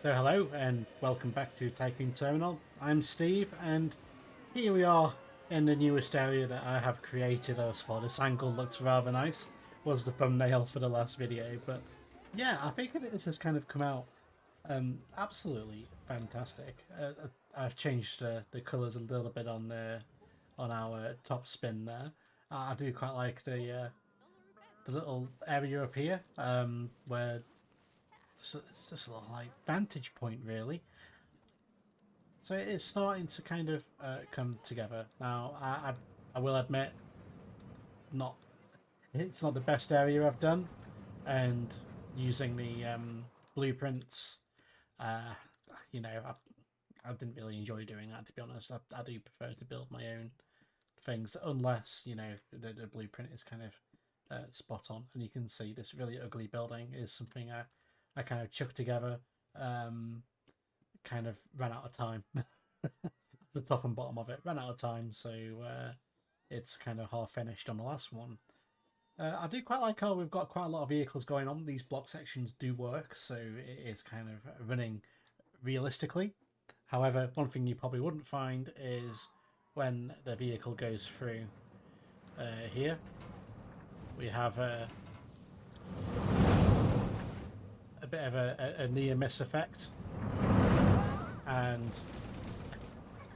So hello and welcome back to Tycoon Terminal. I'm Steve and here we are in the newest area that I have created as for. This angle looks rather nice. Was the thumbnail for the last video, but yeah, I think this has kind of come out absolutely fantastic. I've changed the colours a little bit on our top spin there. I do quite like the little area up here where it's just a little like vantage point really. So it is starting to kind of come together now. I will admit, not it's not the best area I've done, and using the blueprints, uh, I didn't really enjoy doing that, to be honest. I do prefer to build my own things, unless the blueprint is kind of spot on, and you can see this really ugly building is something I kind of chucked together. Um, Kind of ran out of time. The top and bottom of it ran out of time, so it's kind of half finished on the last one. I do quite like how we've got quite a lot of vehicles going on. These block sections do work, so it is kind of running realistically. However, one thing you probably wouldn't find is when the vehicle goes through here, we have a bit of a near miss effect, and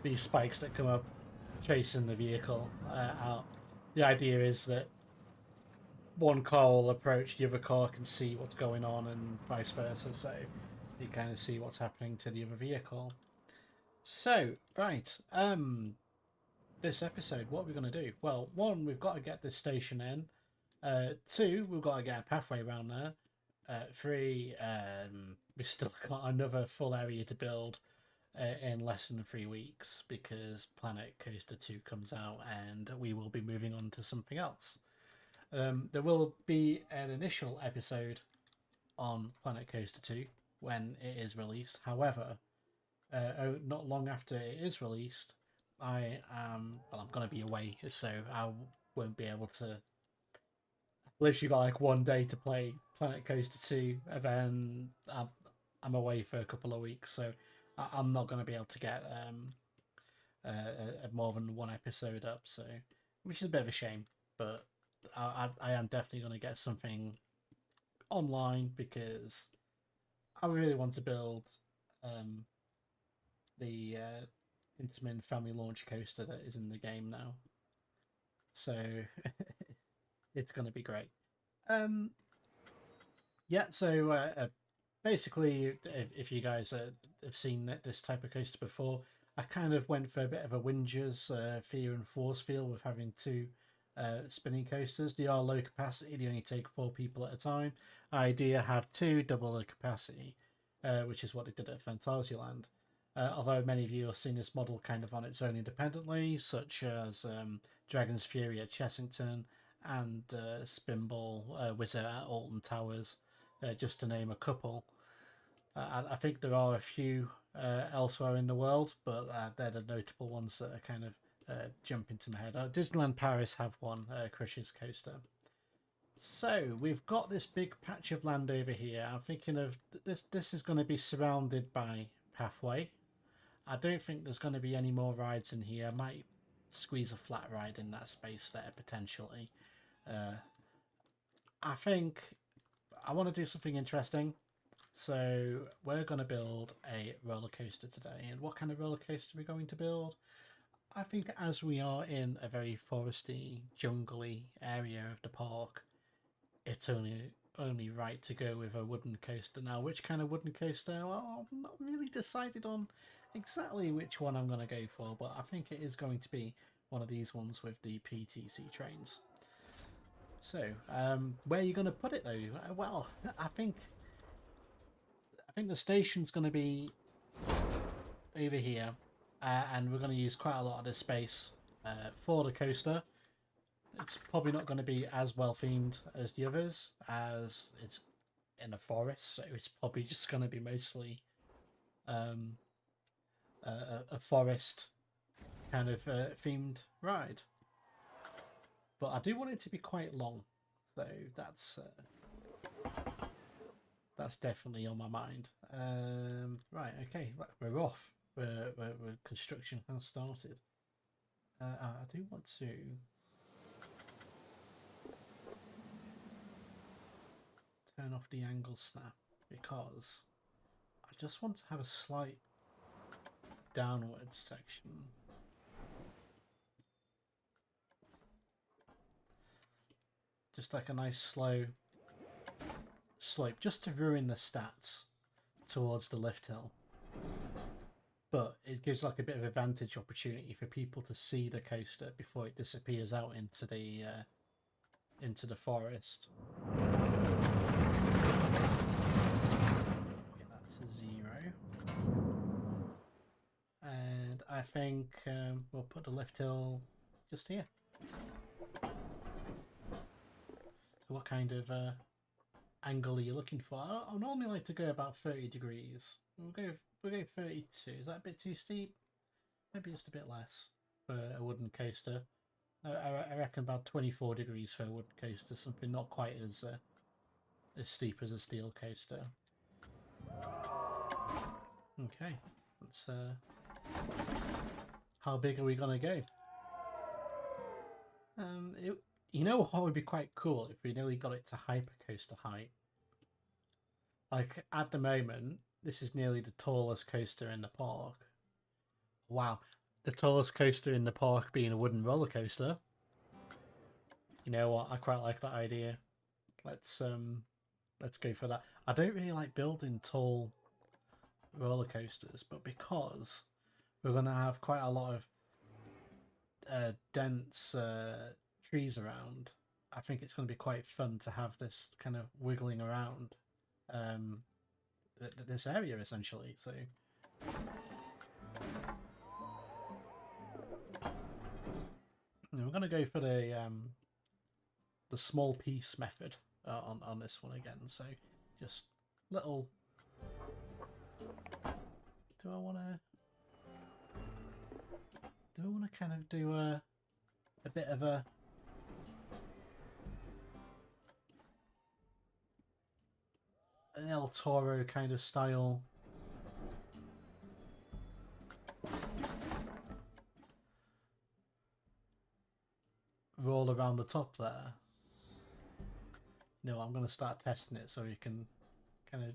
these spikes that come up chasing the vehicle out. The idea is that one car will approach, the other car can see what's going on, and vice versa. So you kind of see what's happening to the other vehicle. So, right, this episode, what are we going to do? Well, one, we've got to get this station in. Two, we've got to get a pathway around there. Three, we've still got another full area to build in less than 3 weeks because Planet Coaster 2 comes out and we will be moving on to something else. There will be an initial episode on Planet Coaster 2 when it is released. However, not long after it is released, I'm going to be away, so I won't be able to. Literally got like one day to play Planet Coaster 2, and then I'm away for a couple of weeks, so I'm not going to be able to get more than one episode up, so which is a bit of a shame. But I am definitely going to get something online because I really want to build the Intamin family launch coaster that is in the game now. So it's going to be great. Um, yeah, so basically, if you guys have seen this type of coaster before, I kind of went for a bit of a Winger's fear and force feel with having two spinning coasters. They are low capacity, they only take 4 people at a time. Idea have two, double the capacity, which is what they did at Phantasialand. Although many of you have seen this model kind of on its own independently, such as Dragon's Fury at Chessington and Spinball Wizard at Alton Towers, just to name a couple. I think there are a few elsewhere in the world, but they're the notable ones that are kind of jump into my head. Disneyland Paris have one, Crush's Coaster. So we've got this big patch of land over here. I'm thinking of this. This is going to be surrounded by pathway. I don't think there's going to be any more rides in here. I might squeeze a flat ride in that space there potentially. I think I want to do something interesting. So we're going to build a roller coaster today. And what kind of roller coaster are we going to build? I think as we are in a very foresty, jungly area of the park, it's only right to go with a wooden coaster. Now, which kind of wooden coaster? Well, I'm not really decided on exactly which one I'm going to go for, but I think it is going to be one of these ones with the PTC trains. So, where are you going to put it though? Well, I think the station's going to be over here, and we're going to use quite a lot of this space for the coaster. It's probably not going to be as well themed as the others, as it's in a forest, so it's probably just going to be mostly um, a forest kind of themed ride. But I do want it to be quite long, so that's That's definitely on my mind. Right, okay, we're off. Construction has started. I do want to turn off the angle snap because I just want to have a slight downwards section. Just like a nice slow slope, just to ruin the stats towards the lift hill. But it gives like a bit of a vantage opportunity for people to see the coaster before it disappears out into the forest. Get that to 0. And I think we'll put the lift hill just here. So what kind of angle are you looking for? I normally like to go about 30 degrees. We'll go 32. Is that a bit too steep? Maybe just a bit less for a wooden coaster. I reckon about 24 degrees for a wooden coaster, something not quite as steep as a steel coaster. Okay, let's. How big are we gonna go? You know what would be quite cool if we nearly got it to hypercoaster height. Like at the moment, this is nearly the tallest coaster in the park. Wow, the tallest coaster in the park being a wooden roller coaster. You know what? I quite like that idea. Let's go for that. I don't really like building tall roller coasters, but because we're gonna have quite a lot of dense trees around, I think it's going to be quite fun to have this kind of wiggling around this area essentially. So we're going to go for the small piece method on this one again. So just little. Do I want to kind of do a bit of an El Toro kind of style? Roll around the top there. No, I'm going to start testing it so you can kind of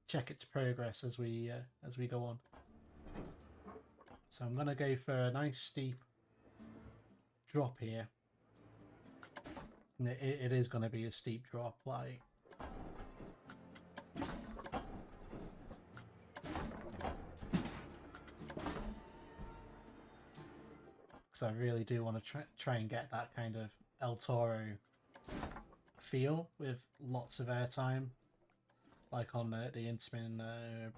check its progress as we go on. So I'm going to go for a nice steep drop here. And it is going to be a steep drop, like. Because I really do want to try and get that kind of El Toro feel with lots of airtime, like on the Intamin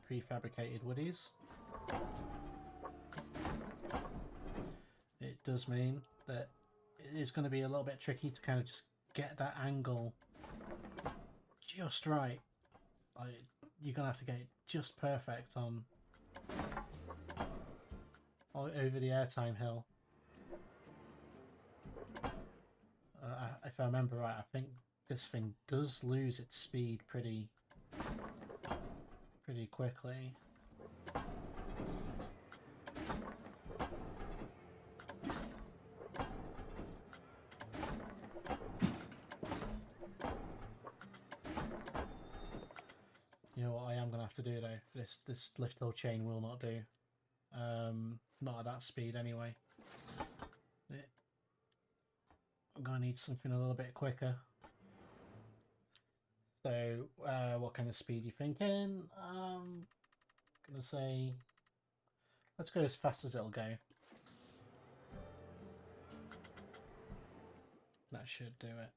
prefabricated woodies. It does mean that it is going to be a little bit tricky to kind of just get that angle just right. Like, you're going to have to get it just perfect on over the airtime hill. If I remember right, I think this thing does lose its speed pretty quickly. You know what I am going to have to do though? This lift hill chain will not do. Not at that speed anyway. I'm going to need something a little bit quicker. So, what kind of speed are you thinking? I'm going to say, let's go as fast as it'll go. That should do it.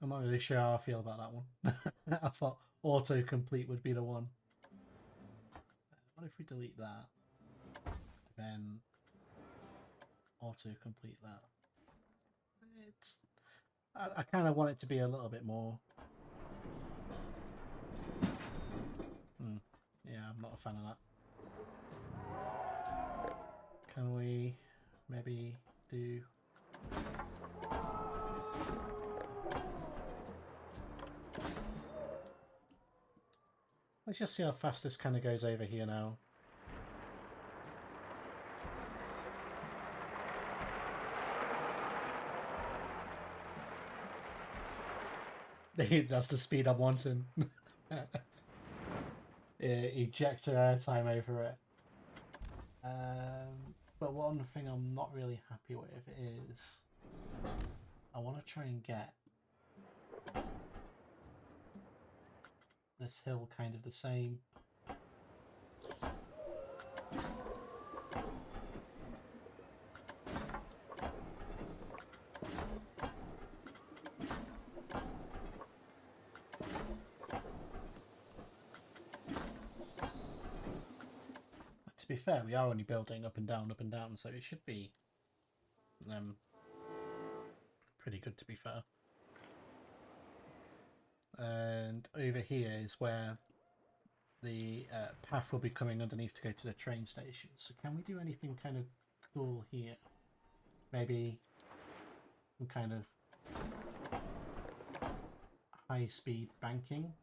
I'm not really sure how I feel about that one. I thought autocomplete would be the one. What if we delete that? Then auto-complete that. It's... I kind of want it to be a little bit more... Yeah, I'm not a fan of that. Can we maybe do... Let's just see how fast this kind of goes over here now. That's the speed I'm wanting. Ejector airtime over it. But one thing I'm not really happy with is I want to try and get this hill kind of the same. To be fair, we are only building up and down, so it should be pretty good, to be fair. And over here is where the path will be coming underneath to go to the train station. So can we do anything kind of cool here? Maybe some kind of high-speed banking.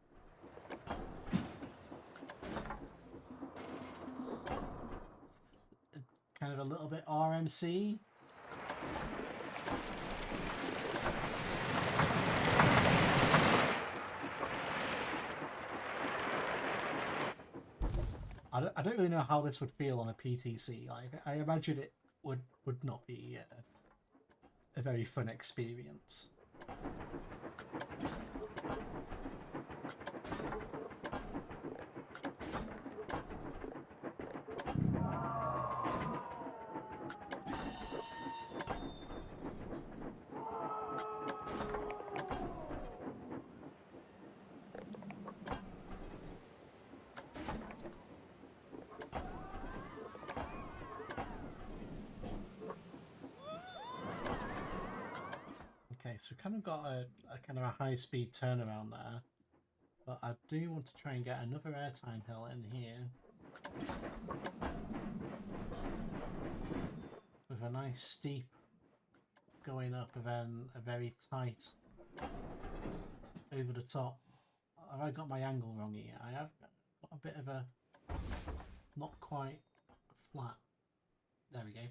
Kind of a little bit RMC. I don't really know how this would feel on a PTC. Like, I imagine it would not be a very fun experience. Okay, so we've kind of got a kind of a high-speed turnaround there, but I do want to try and get another airtime hill in here with a nice steep going up and then a very tight over the top. Have I got my angle wrong here? I have got a bit of a not quite flat. There we go.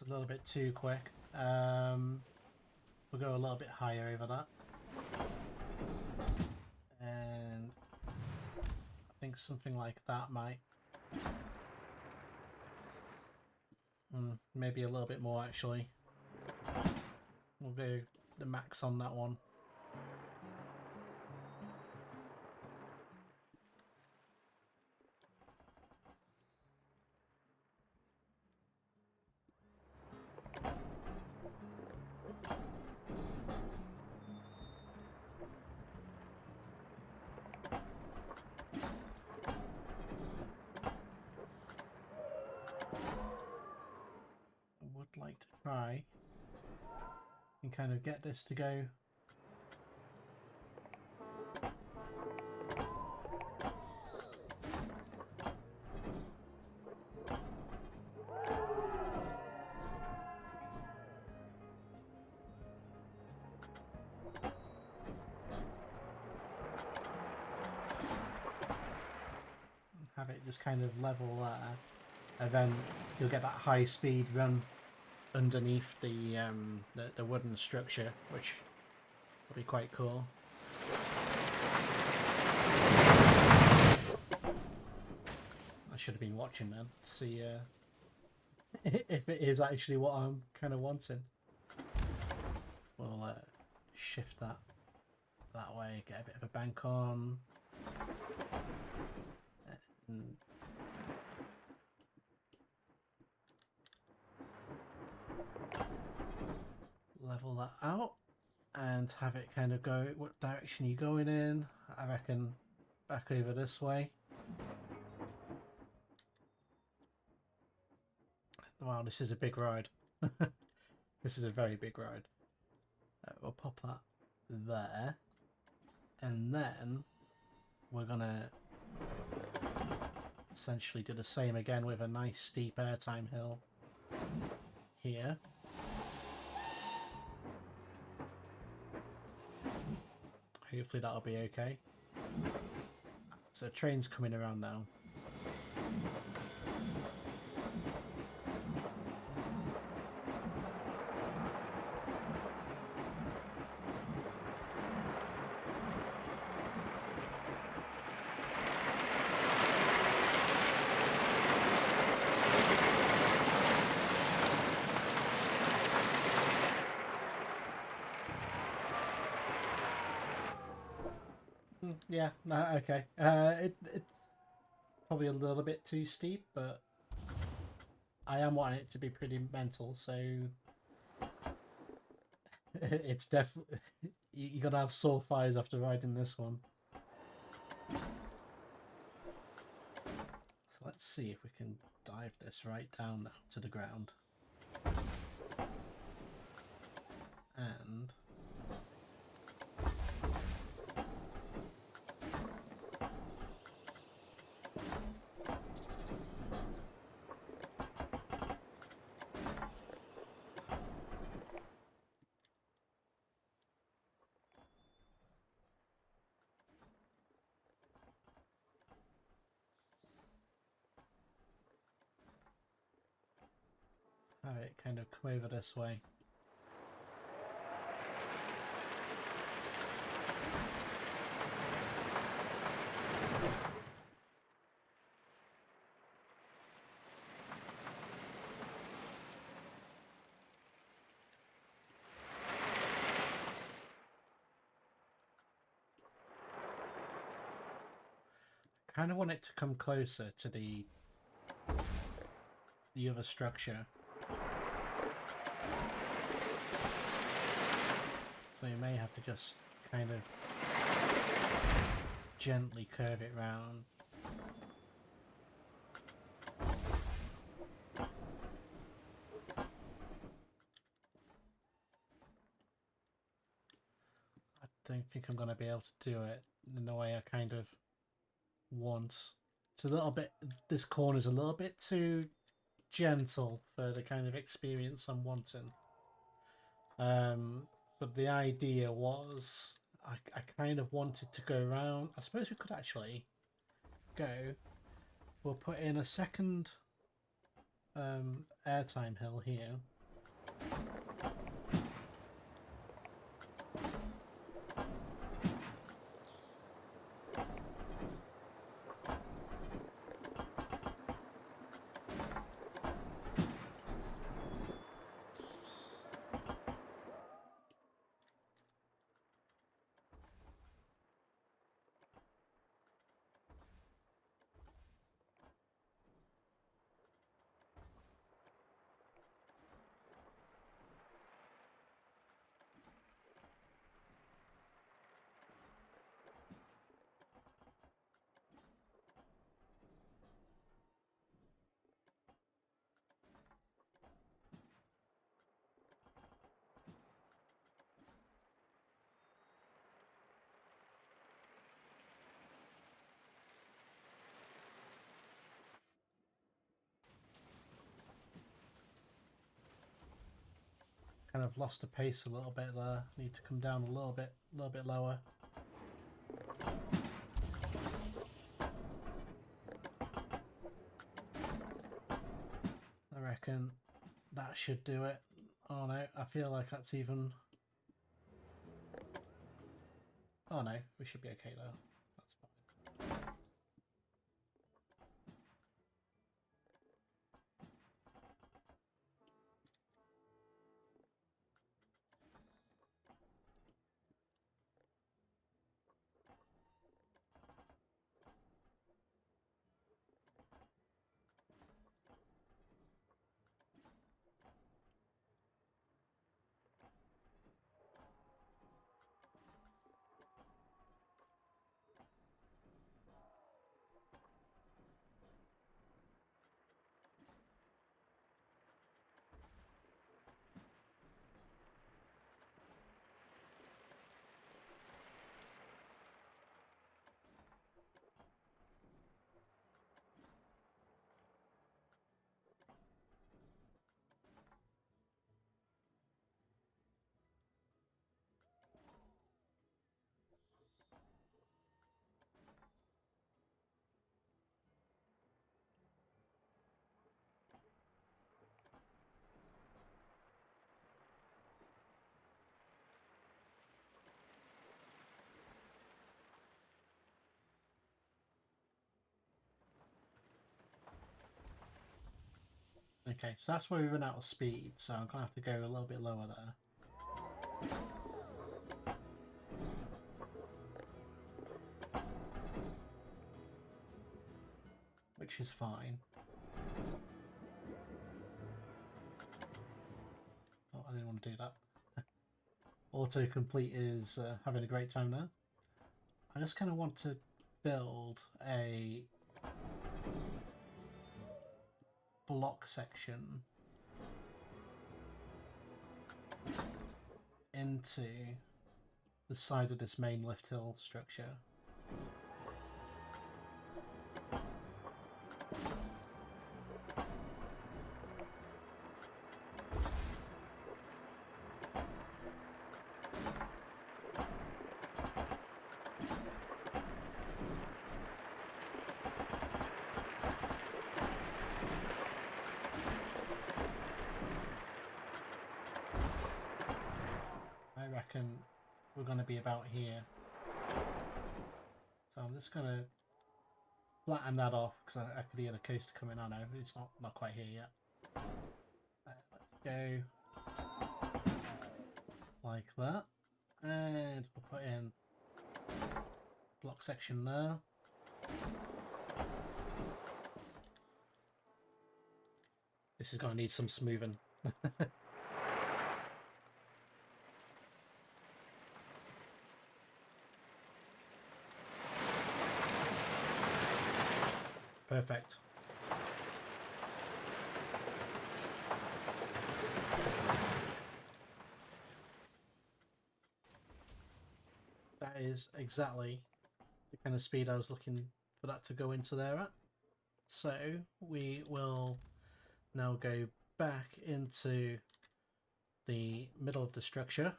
A little bit too quick. We'll go a little bit higher over that. And I think something like that might... maybe a little bit more actually. We'll go the max on that one. Like to try and kind of get this to go have it just kind of level there, and then you'll get that high speed run underneath the wooden structure, which will be quite cool. I should have been watching then to see if it is actually what I'm kind of wanting. We'll shift that way, get a bit of a bank on. And level that out and have it kind of go what direction you're going in. I reckon back over this way. Wow, this is a big ride. This is a very big ride. We'll pop that there. And then we're gonna essentially do the same again with a nice steep airtime hill here. Hopefully that'll be okay. So train's coming around now. Yeah, no, okay. It's probably a little bit too steep, but I am wanting it to be pretty mental, so it's definitely you're gonna have sore thighs after riding this one. So let's see if we can dive this right down now to the ground. And have it kind of come over this way. Kind of want it to come closer to the other structure. So you may have to just kind of gently curve it round. I don't think I'm going to be able to do it in the way I kind of want. It's a little bit, this corner's a little bit too gentle for the kind of experience I'm wanting. But the idea was I kind of wanted to go around. I suppose we could actually go. We'll put in a second airtime hill here. Kind of lost the pace a little bit there. Need to come down a little bit lower. I reckon that should do it. Oh no, I feel like that's even... Oh no, we should be okay though. That's fine. Okay, so that's where we run out of speed, so I'm going to have to go a little bit lower there. Which is fine. Oh, I didn't want to do that. Autocomplete is having a great time now. I just kind of want to build a block section into the side of this main lift hill structure. I reckon we're going to be about here. So I'm just going to flatten that off because I could hear the coaster coming on. No, it's not quite here yet. Let's go like that. And we'll put in block section there. This is going to need some smoothing. Perfect. That is exactly the kind of speed I was looking for that to go into there at. So we will now go back into the middle of the structure.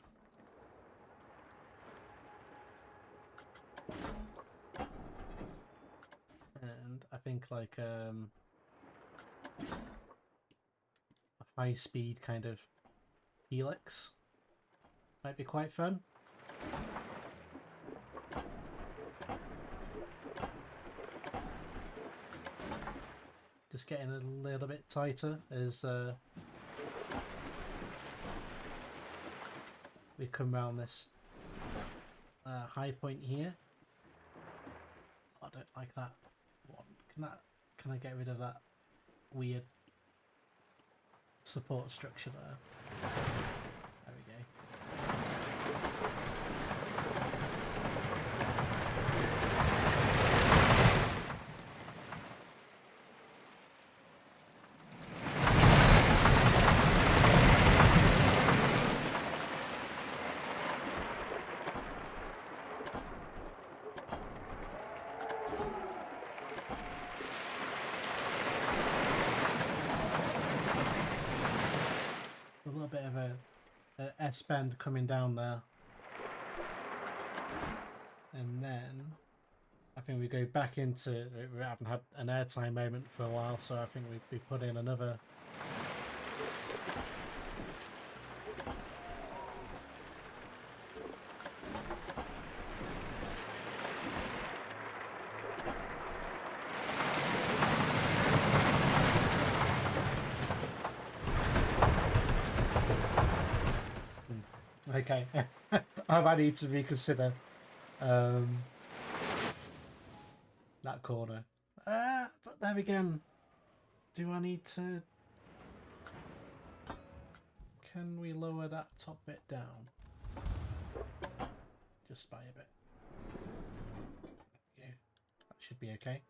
And I think like a high speed kind of helix might be quite fun. Just getting a little bit tighter as we come around this high point here. I don't like that one. Can I get rid of that weird support structure there? There we go. A little bit of a S-bend coming down there. And then I think we go back into, we haven't had an airtime moment for a while, so I think we put in another okay. I need to reconsider that corner. But then again, do I need to... Can we lower that top bit down? Just by a bit. Yeah, that should be okay.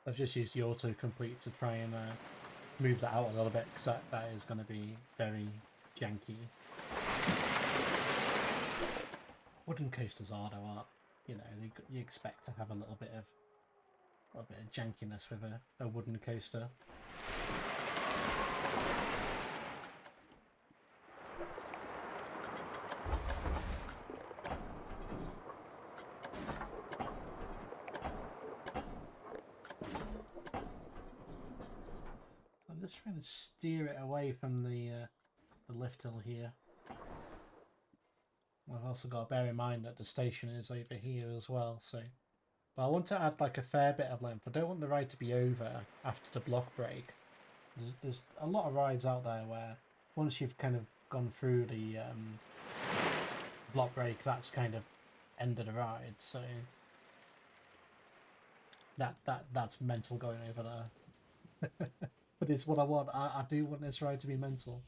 I've just used the autocomplete to try and move that out a little bit, because that is going to be very janky. Wooden coasters are, though, aren't, you know, you expect to have a little bit of jankiness with a wooden coaster. I'm just trying to steer it away from the lift hill here. I've also got to bear in mind that the station is over here as well, so... But I want to add like a fair bit of length. I don't want the ride to be over after the block break. There's a lot of rides out there where once you've kind of gone through the block break, that's kind of end of the ride, so... That's mental going over there. But it's what I want. I do want this ride to be mental.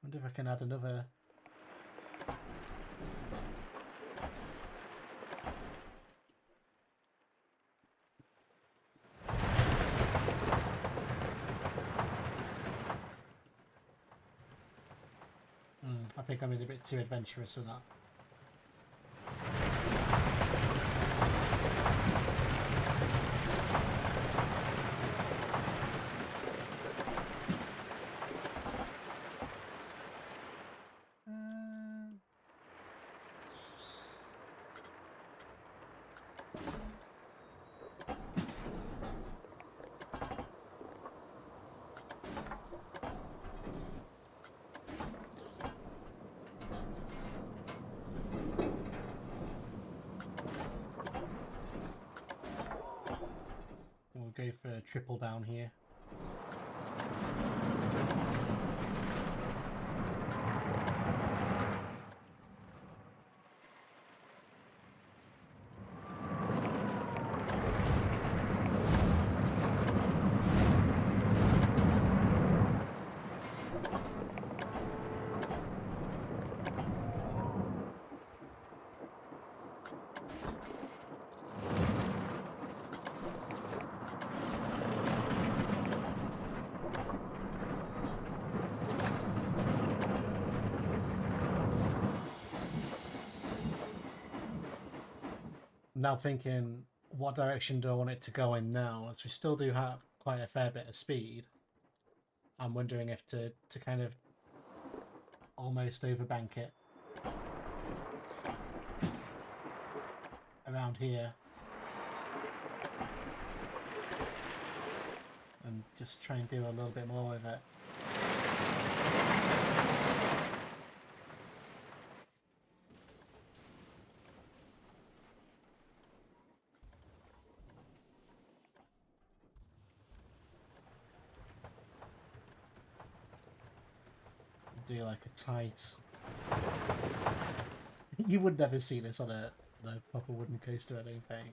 Wonder if I can add another... I think I'm being a bit too adventurous with that. We'll go for a triple down here. Now thinking, what direction do I want it to go in now? As we still do have quite a fair bit of speed, I'm wondering if to kind of almost overbank it around here and just try and do a little bit more with it. Do like a tight... You would never see this on a proper wooden coaster, I don't think.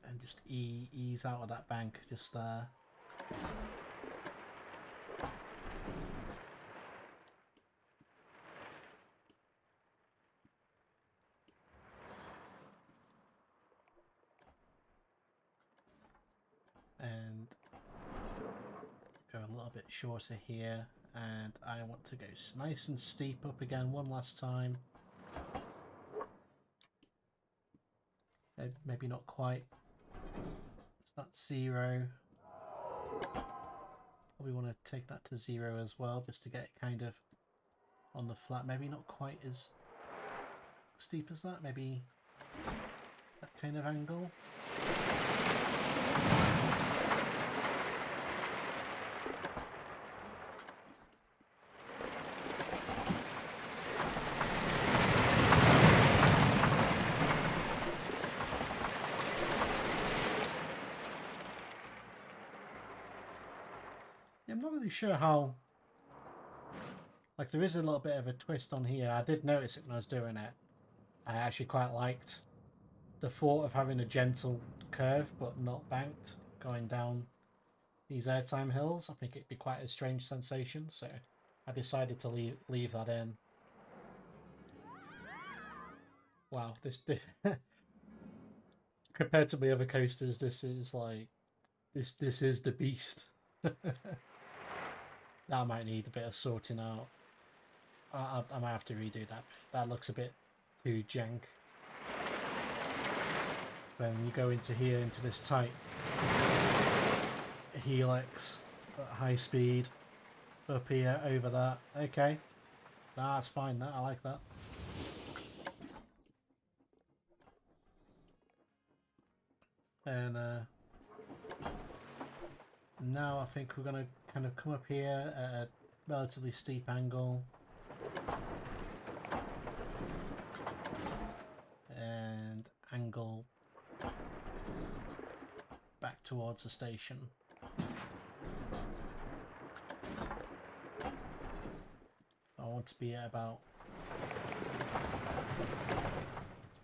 And just ease out of that bank, just there. And go a little bit shorter here, and I want to go nice and steep up again one last time. Maybe not quite. It's not 0. Probably want to take that to 0 as well, just to get it kind of on the flat. Maybe not quite as steep as that. Maybe that kind of angle. I'm not really sure how, like, there is a little bit of a twist on here. I did notice it when I was doing it. I actually quite liked the thought of having a gentle curve but not banked. going down these Airtime hills. I think it'd be quite a strange sensation, so I decided to leave that in. Wow, this compared to my other coasters, this is like this is the beast. That might need a bit of sorting out. I might have to redo that. That looks a bit too jank. When you go into here, into this tight helix at high speed, up here, over that. Okay, that's fine. That I like that. And now I think we're gonna kind of come up here at a relatively steep angle. And angle back towards the station. I want to be at about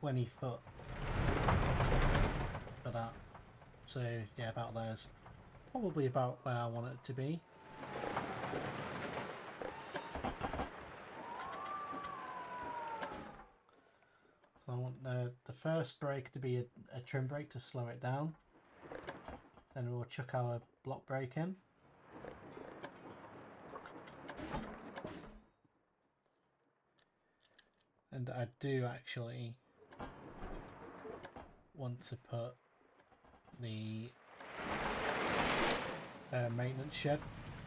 20 foot for that. So yeah, about there's probably about where I want it to be. So I want the first brake to be a trim brake to slow it down. Then we'll chuck our block brake in. And I do actually want to put the maintenance shed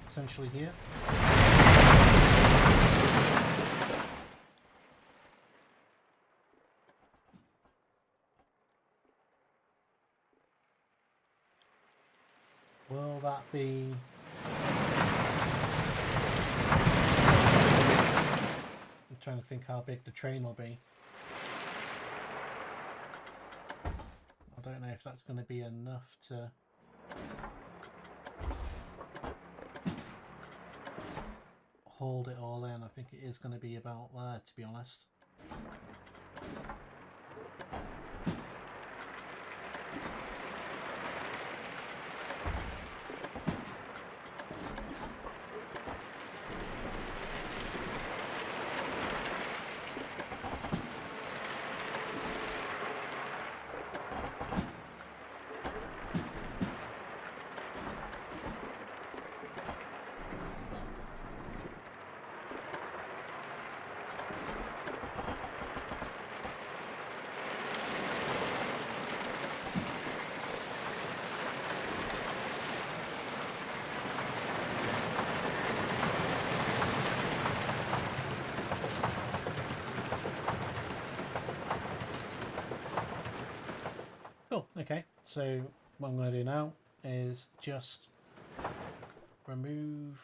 essentially here. Will that be... I'm trying to think how big the train will be. I don't know if that's going to be enough to... hold it all in. I think it is going to be about there, to be honest. Cool, okay, so what I'm going to do now is just remove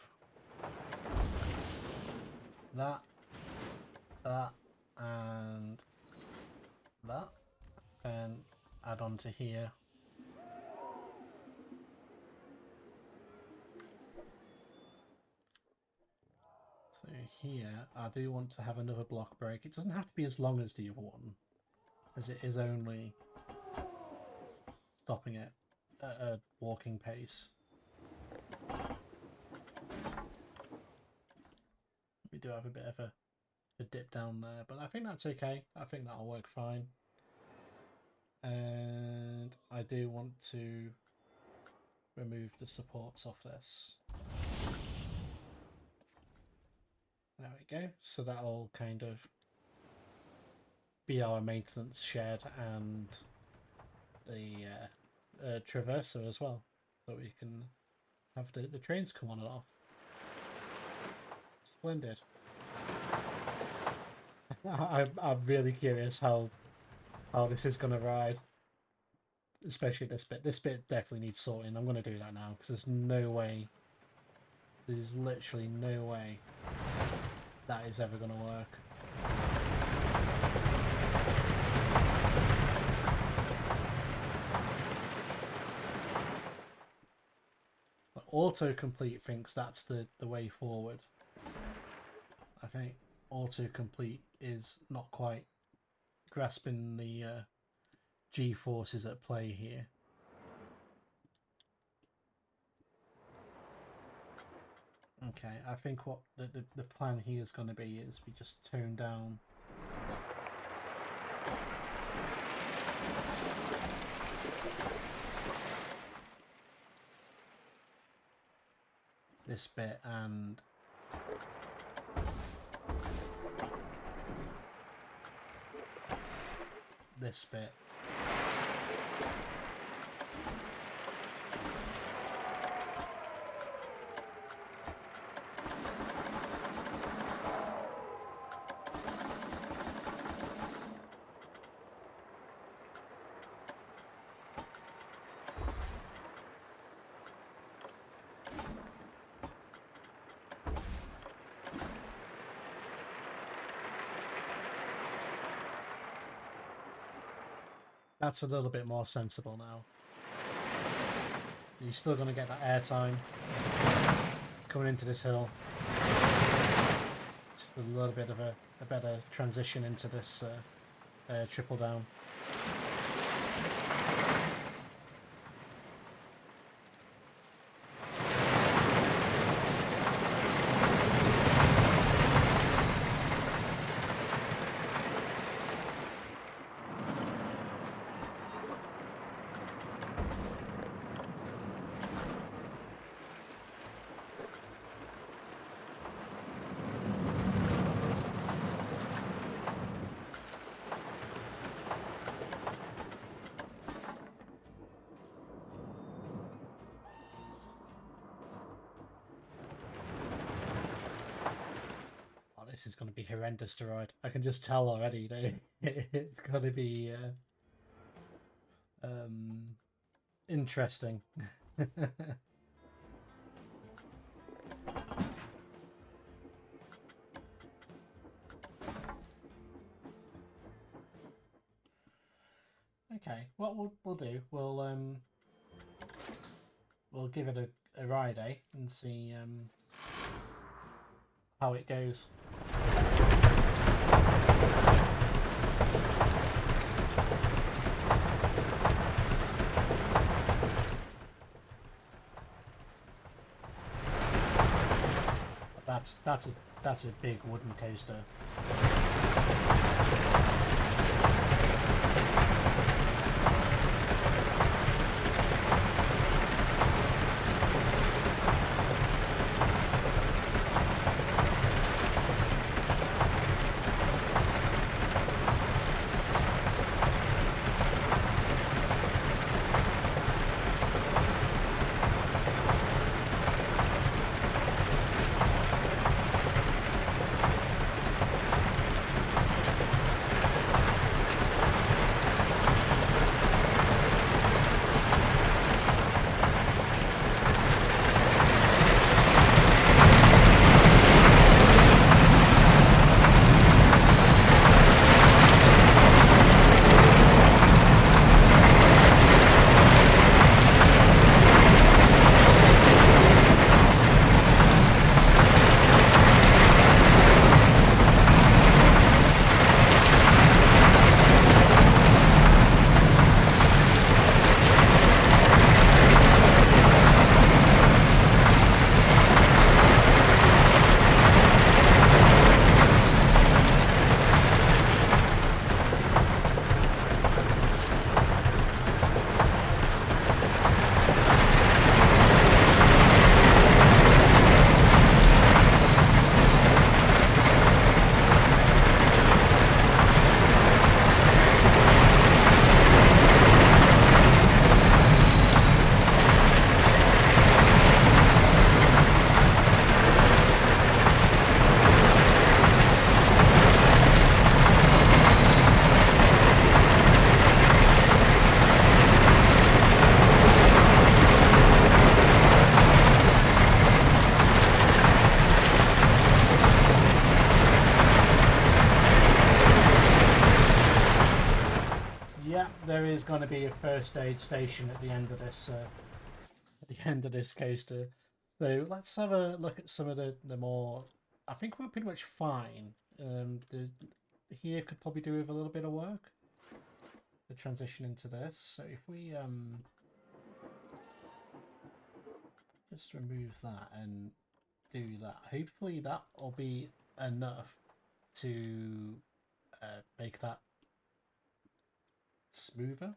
that, and that, and add on to here. So here, I do want to have another block brake. It doesn't have to be as long as the other one, as it is only stopping it at a walking pace. We do have a bit of a dip down there, but I think that's okay. I think that'll work fine. And I do want to remove the supports off this. There we go. So that'll kind of be our maintenance shed and the traverser as well, so we can have the trains come on and off. Splendid. I'm really curious how this is going to ride, especially this bit. This bit definitely needs sorting. I'm going to do that now because there's no way, there's literally no way that is ever going to work. Autocomplete thinks that's the way forward. I think autocomplete is not quite grasping the G-forces at play here. Okay, I think what the plan here is going to be is we just tone down this bit and this bit. That's a little bit more sensible now. You're still going to get that airtime coming into this hill. Just a little bit of a better transition into this triple down. This is going to be horrendous to ride. I can just tell already. It's going to be interesting. Okay, what we'll do, we'll give it a ride, and see how it goes. That's a big wooden coaster. There is going to be a first aid station at the end of this coaster. So let's have a look at some of the more. I think we're pretty much fine. Here could probably do with a little bit of work. The transition into this. So if we just remove that and do that. Hopefully that will be enough to make that smoother.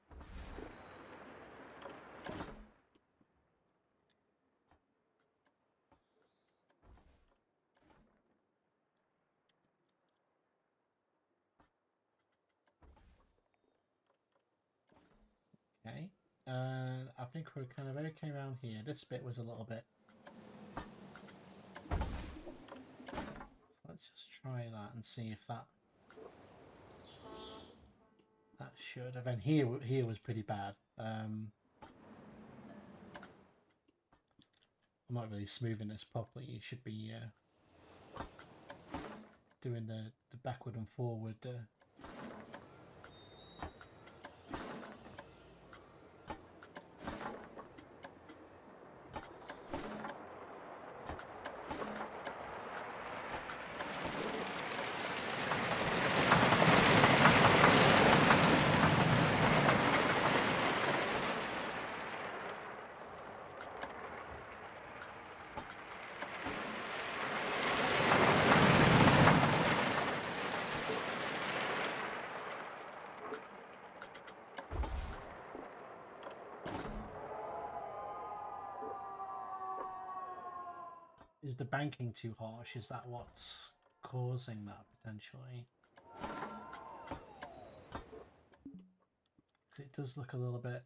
Okay, I think we're kind of okay around here. This bit was a little bit. So let's just try that and see if that should. And then here was pretty bad. I'm not really smoothing this properly. You should be doing the backward and forward. Is the banking too harsh? Is that what's causing that potentially? It does look a little bit.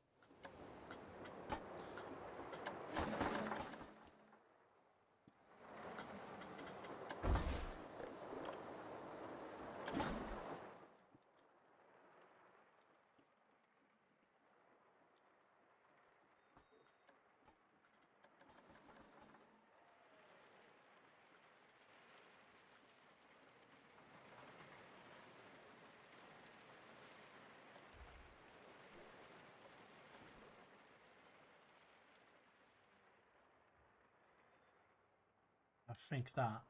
I think that.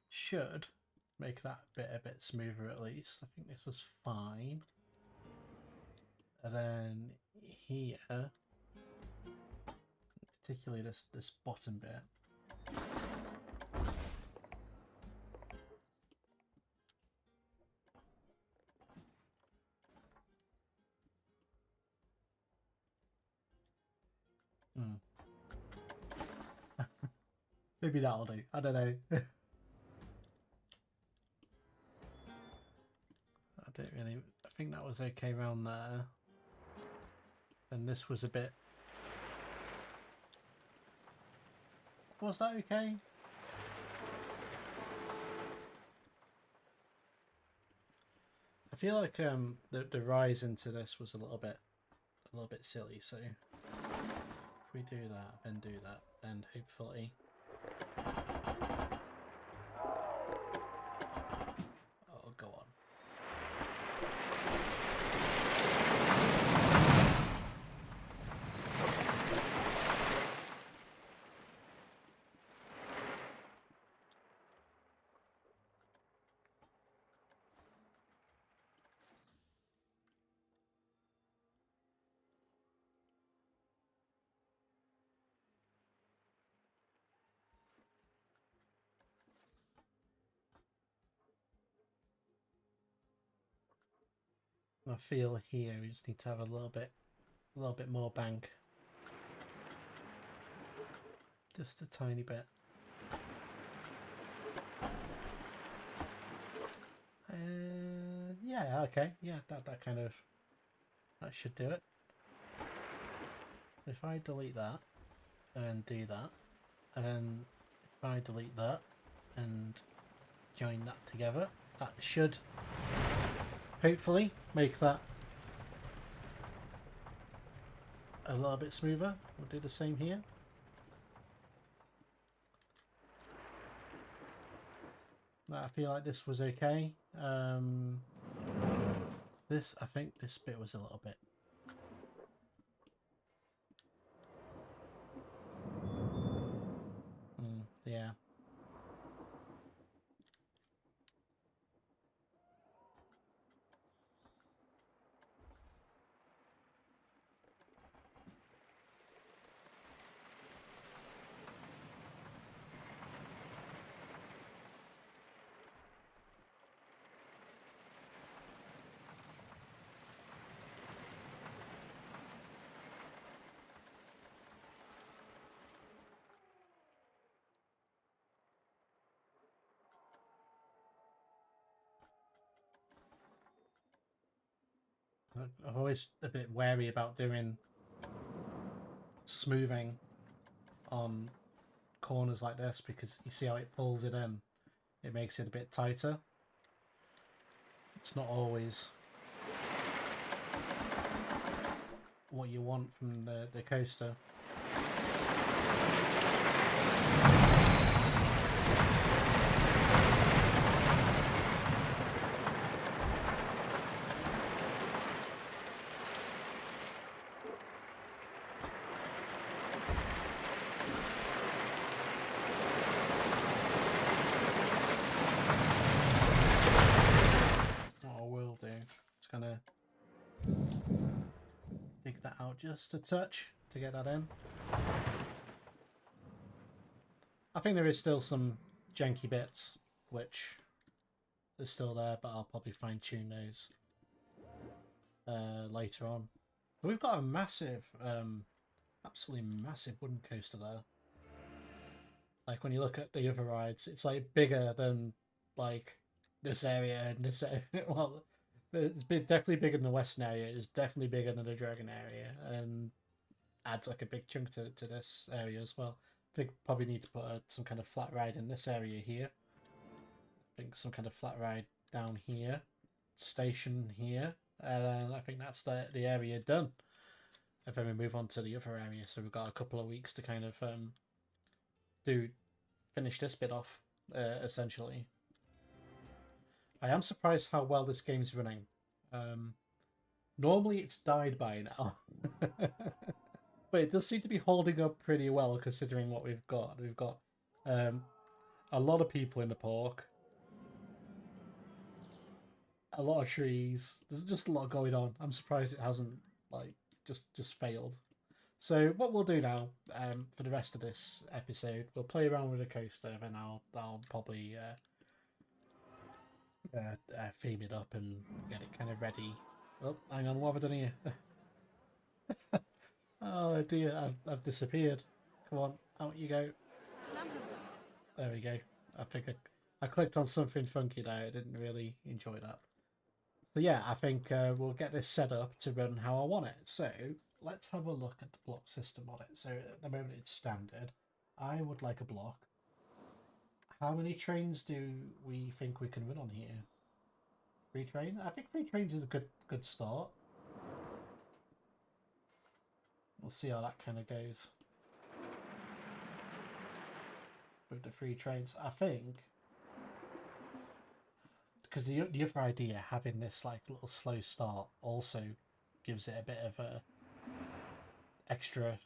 Should make that bit a bit smoother at least. I think this was fine. And then here, particularly this bottom bit. Maybe that'll do. I don't know. I don't really. I think that was okay around there. And this was a bit. Was that okay? I feel like the rise into this was a little bit silly. So if we do that, then do that, and hopefully. Oh, go on. I feel here we just need to have a little bit more bank. Just a tiny bit. Yeah, okay, yeah, that kind of, that should do it. If I delete that and do that, and if I delete that and join that together, that should hopefully make that a little bit smoother. We'll do the same here. I feel like this was okay. This, I think this bit was a little bit. I'm always a bit wary about doing smoothing on corners like this because you see how it pulls it in. It makes it a bit tighter. It's not always what you want from the coaster. What I will do, it's gonna dig that out just a touch to get that in. I think there is still some janky bits which are still there, but I'll probably fine tune those later on. But we've got a massive, absolutely massive wooden coaster there. Like when you look at the other rides, it's like bigger than like this area and this area. Well, it's definitely bigger than the western area. It's definitely bigger than the dragon area, and adds like a big chunk to this area as well. I think probably need to put some kind of flat ride in this area here. I think some kind of flat ride down here, station here, and then I think that's the area done. And then we move on to the other area, so we've got a couple of weeks to kind of finish this bit off, essentially. I am surprised how well this game's running. Normally it's died by now. But it does seem to be holding up pretty well considering what we've got. We've got a lot of people in the park. A lot of trees. There's just a lot going on. I'm surprised it hasn't like just failed. So what we'll do now, for the rest of this episode, we'll play around with the coaster, and I'll probably theme it up and get it kind of ready. Oh, hang on, what have I done here? Oh dear, I've disappeared. Come on, out you go. There we go. I think I clicked on something funky there. I didn't really enjoy that. So yeah, I think we'll get this set up to run how I want it. So let's have a look at the block system on it. So at the moment it's standard. I would like a block. How many trains do we think we can run on here? 3 trains? I think 3 trains is a good start. We'll see how that kind of goes with the 3 trains. I think because the other idea, having this like little slow start, also gives it a bit of a extra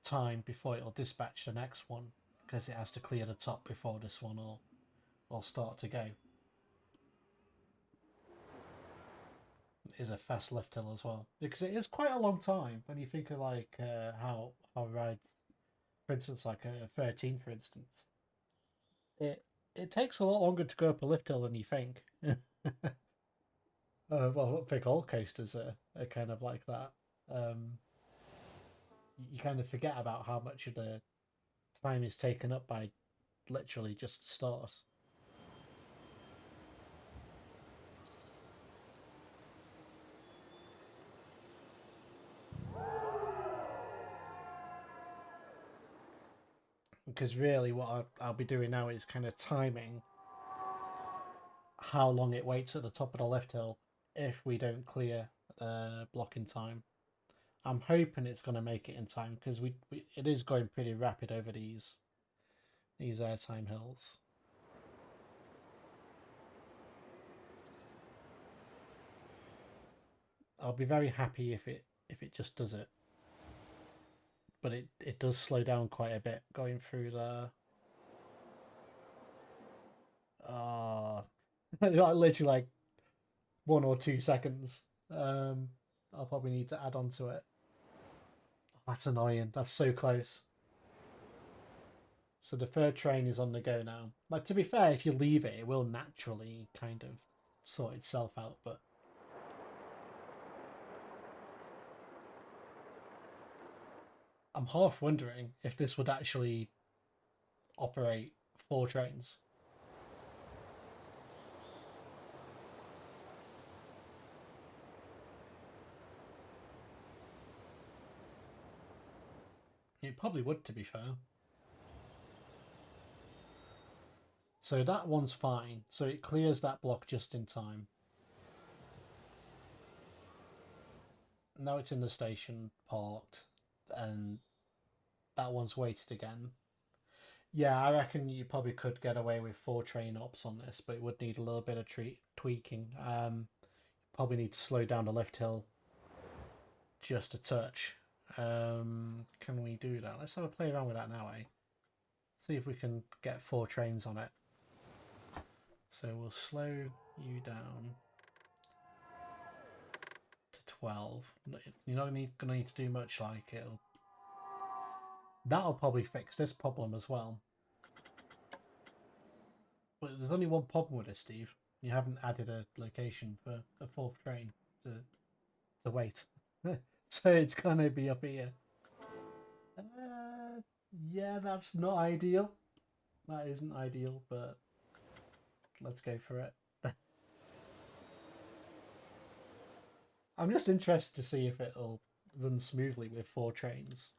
time before it'll dispatch the next one, because it has to clear the top before this one will start to go. It is a fast lift hill as well, because it is quite a long time when you think of like how rides, for instance, like a 13, for instance. It takes a lot longer to go up a lift hill than you think. Well, I think all coasters are kind of like that. You kind of forget about how much of the time is taken up by literally just the start. Because really what I'll be doing now is kind of timing how long it waits at the top of the lift hill if we don't clear block in time. I'm hoping it's going to make it in time, because it is going pretty rapid over these airtime hills. I'll be very happy if it just does it. But it does slow down quite a bit going through the literally like 1 or 2 seconds. I'll probably need to add on to it. Oh, that's annoying. That's so close. So the 3rd train is on the go now. Like, to be fair, if you leave it, it will naturally kind of sort itself out, but I'm half wondering if this would actually operate 4 trains. It probably would, to be fair. So that one's fine. So it clears that block just in time. Now it's in the station, parked, and that one's waited again. Yeah, I reckon you probably could get away with 4 train ops on this, but it would need a little bit of tweaking. Probably need to slow down the lift hill just a touch. Can we do that? Let's have a play around with that now, eh? See if we can get 4 trains on it. So we'll slow you down to 12. You're not going to need to do much, like it'll. That'll probably fix this problem as well. But there's only one problem with this, Steve. You haven't added a location for a 4th train to wait. So it's going to be up here. Yeah, that's not ideal. That isn't ideal, but let's go for it. I'm just interested to see if it'll run smoothly with 4 trains.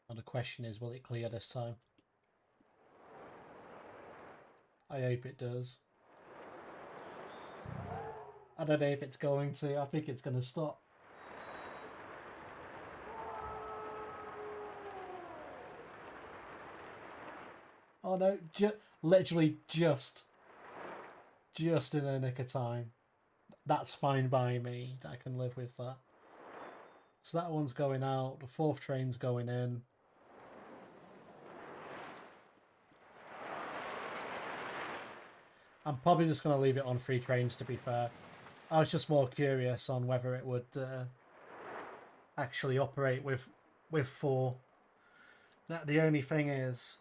And the question is, will it clear this time? I hope it does. I don't know if it's going to. I think it's going to stop. Oh no, literally just in the nick of time. That's fine by me. I can live with that. So that one's going out. The 4th train's going in. I'm probably just going to leave it on 3 trains, to be fair. I was just more curious on whether it would actually operate with 4. The only thing is,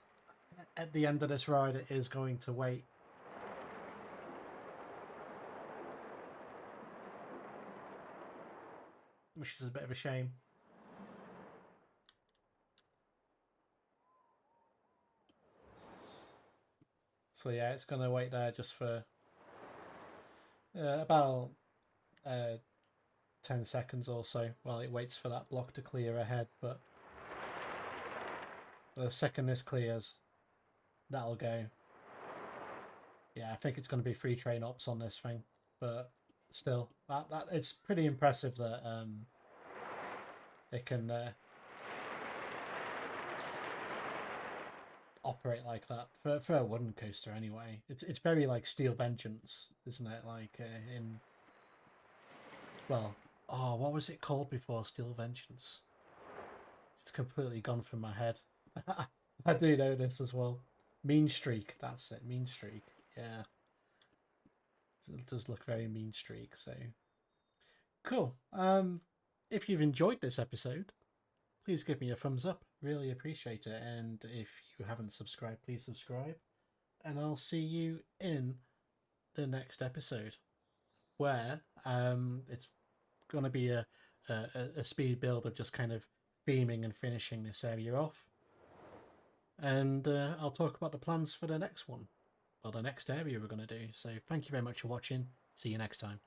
at the end of this ride, it is going to wait. Which is a bit of a shame. So yeah, it's going to wait there just for about 10 seconds or so while it waits for that block to clear ahead. But the second this clears, that'll go. Yeah, I think it's going to be 3 train ops on this thing, but still, that it's pretty impressive that it can operate like that for a wooden coaster. Anyway, it's very like Steel Vengeance, isn't it? Like in what was it called before Steel Vengeance? It's completely gone from my head. I do know this as well. Mean Streak, that's it. Mean Streak. Yeah. It does look very Mean Streak, so cool. If you've enjoyed this episode, please give me a thumbs up. Really appreciate it. And if you haven't subscribed, please subscribe. And I'll see you in the next episode, where it's gonna be a speed build of just kind of theming and finishing this area off. And I'll talk about the plans for the next one, or the next area we're going to do. So thank you very much for watching. See you next time.